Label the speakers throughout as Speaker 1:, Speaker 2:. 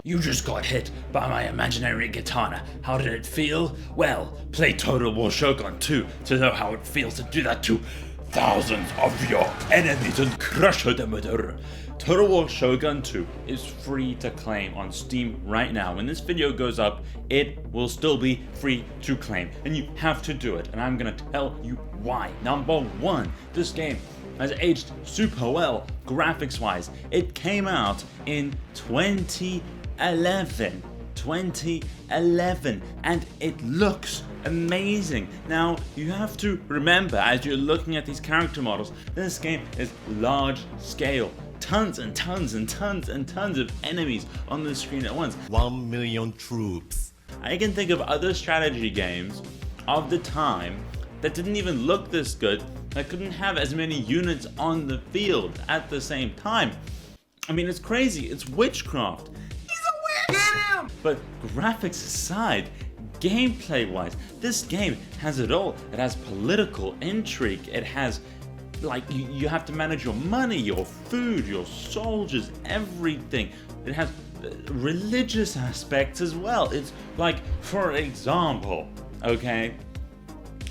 Speaker 1: You just got hit by my imaginary katana. How did it feel? Well, play Total War Shogun 2 to know how it feels to do that to thousands of your enemies and crush them with her. Total War Shogun 2 is free to claim on Steam right now. When this video goes up, it will still be free to claim, and you have to do it, and I'm gonna tell you why. Number one, this game has aged super well graphics wise. It came out in 2011, and it looks amazing. Now you have to remember, as you're looking at these character models, this game is large scale. Tons and tons and tons and tons of enemies on the screen at once.
Speaker 2: 1 million troops.
Speaker 1: I can think of other strategy games of the time that didn't even look this good, that couldn't have as many units on the field at the same time. I mean, it's crazy, it's witchcraft. He's a witch! Get him! But graphics aside, gameplay wise, this game has it all. It has political intrigue, it has you have to manage your money, your food, your soldiers, everything. It has religious aspects as well. It's like, for example, okay,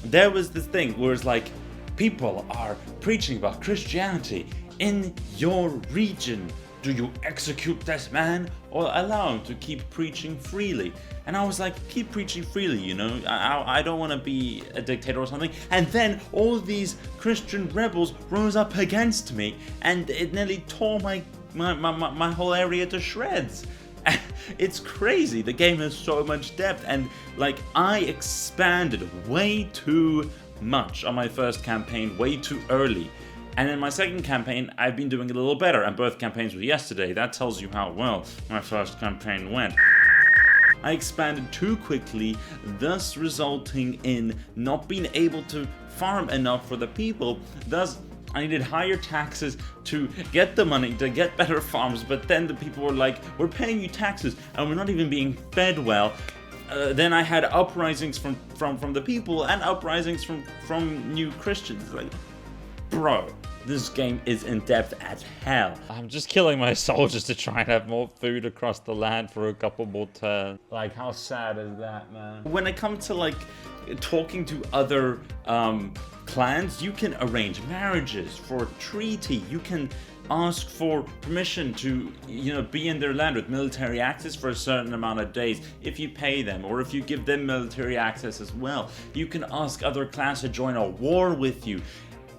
Speaker 1: there was this thing where it's like, people are preaching about Christianity in your region. Do you execute this man or allow him to keep preaching freely? And I was like, keep preaching freely, you know, I don't want to be a dictator or something. And then all these Christian rebels rose up against me, and it nearly tore my whole area to shreds. It's crazy. The game has so much depth, and like, I expanded way too much on my first campaign, way too early. And in my second campaign, I've been doing a little better, and both campaigns were yesterday. That tells you how well my first campaign went. I expanded too quickly, thus resulting in not being able to farm enough for the people. Thus, I needed higher taxes to get the money, to get better farms, but then the people were like, we're paying you taxes, and we're not even being fed well. Then I had uprisings from the people, and uprisings from new Christians. Like, bro, this game is in depth as hell. I'm just killing my soldiers to try and have more food across the land for a couple more turns. Like, how sad is that, man? When it comes to like talking to other clans, you can arrange marriages for a treaty. You can ask for permission to, you know, be in their land with military access for a certain amount of days if you pay them, or if you give them military access as well. You can ask other clans to join a war with you.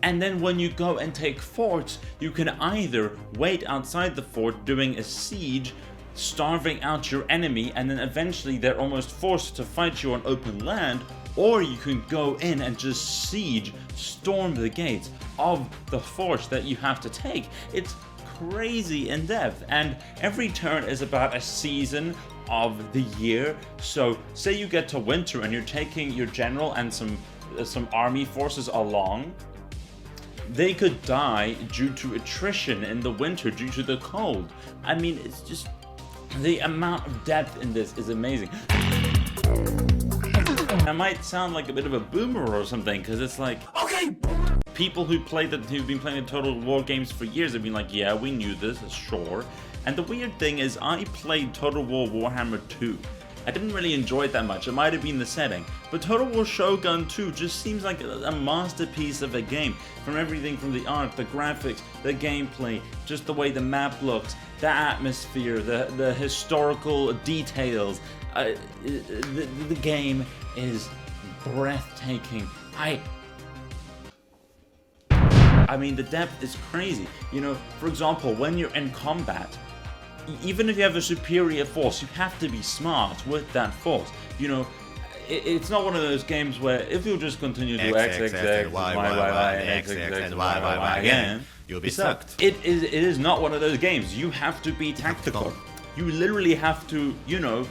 Speaker 1: And then when you go and take forts, you can either wait outside the fort doing a siege, starving out your enemy, and then eventually they're almost forced to fight you on open land, or you can go in and just siege, storm the gates of the fort that you have to take. It's crazy in depth, and every turn is about a season of the year. So say you get to winter and you're taking your general and some army forces along. They could die due to attrition in the winter due to the cold. I mean, it's just, the amount of depth in this is amazing. I might sound like a bit of a boomer or something, because it's like, okay, people who've been playing the Total War games for years have been like, yeah, we knew this, sure. And the weird thing is, I played Total War Warhammer 2. I didn't really enjoy it that much. It might have been the setting, but Total War Shogun 2 just seems like a masterpiece of a game. From everything from the art, the graphics, the gameplay, just the way the map looks, the atmosphere, the historical details. The game is breathtaking. I mean, the depth is crazy. You know, for example, when you're in combat, even if you have a superior force, you have to be smart with that force. You know, it's not one of those games where if you just continue to X, Y again,
Speaker 2: you'll be sucked.
Speaker 1: It is not one of those games. You have to be tactical. You literally have to, you know,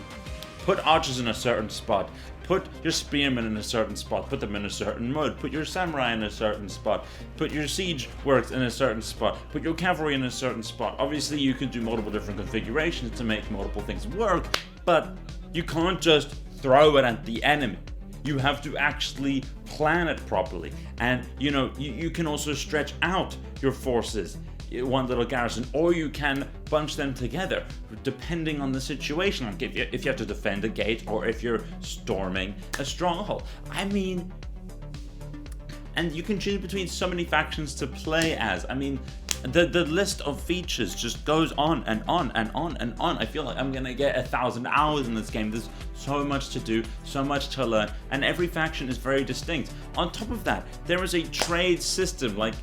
Speaker 1: put archers in a certain spot, put your spearmen in a certain spot, put them in a certain mode, put your samurai in a certain spot, put your siege works in a certain spot, put your cavalry in a certain spot. Obviously you can do multiple different configurations to make multiple things work, but you can't just throw it at the enemy. You have to actually plan it properly. And you know, you can also stretch out your forces one little garrison, or you can bunch them together, depending on the situation. Like if you have to defend a gate, or if you're storming a stronghold. I mean, and you can choose between so many factions to play as. I mean, the list of features just goes on and on and on and on. I feel like I'm gonna get 1,000 hours in this game. There's so much to do, so much to learn, and every faction is very distinct. On top of that, there is a trade system, like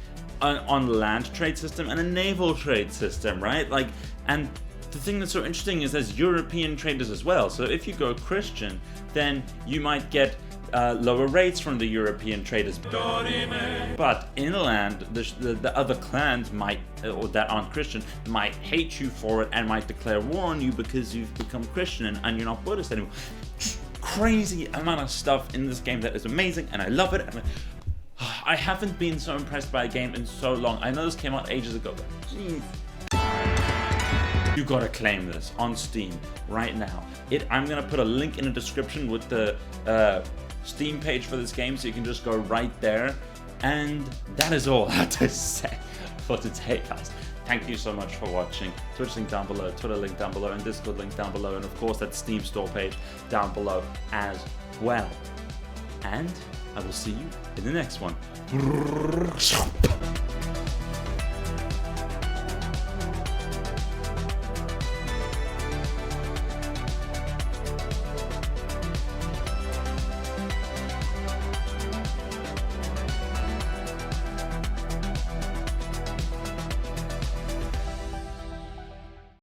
Speaker 1: on land trade system and a naval trade system, right? Like, and the thing that's so interesting is there's European traders as well. So if you go Christian, then you might get lower rates from the European traders. But inland, the other clans might, or that aren't Christian, might hate you for it and might declare war on you because you've become Christian and you're not Buddhist anymore. Crazy amount of stuff in this game that is amazing, and I love it. And I haven't been so impressed by a game in so long. I know this came out ages ago, but geez. You gotta claim this on Steam right now. I'm gonna put a link in the description with the Steam page for this game, so you can just go right there. And that is all I have to say for today, guys. Thank you so much for watching. Twitch link down below, Twitter link down below, and Discord link down below, and of course that Steam store page down below as well. And I will see you in the next one.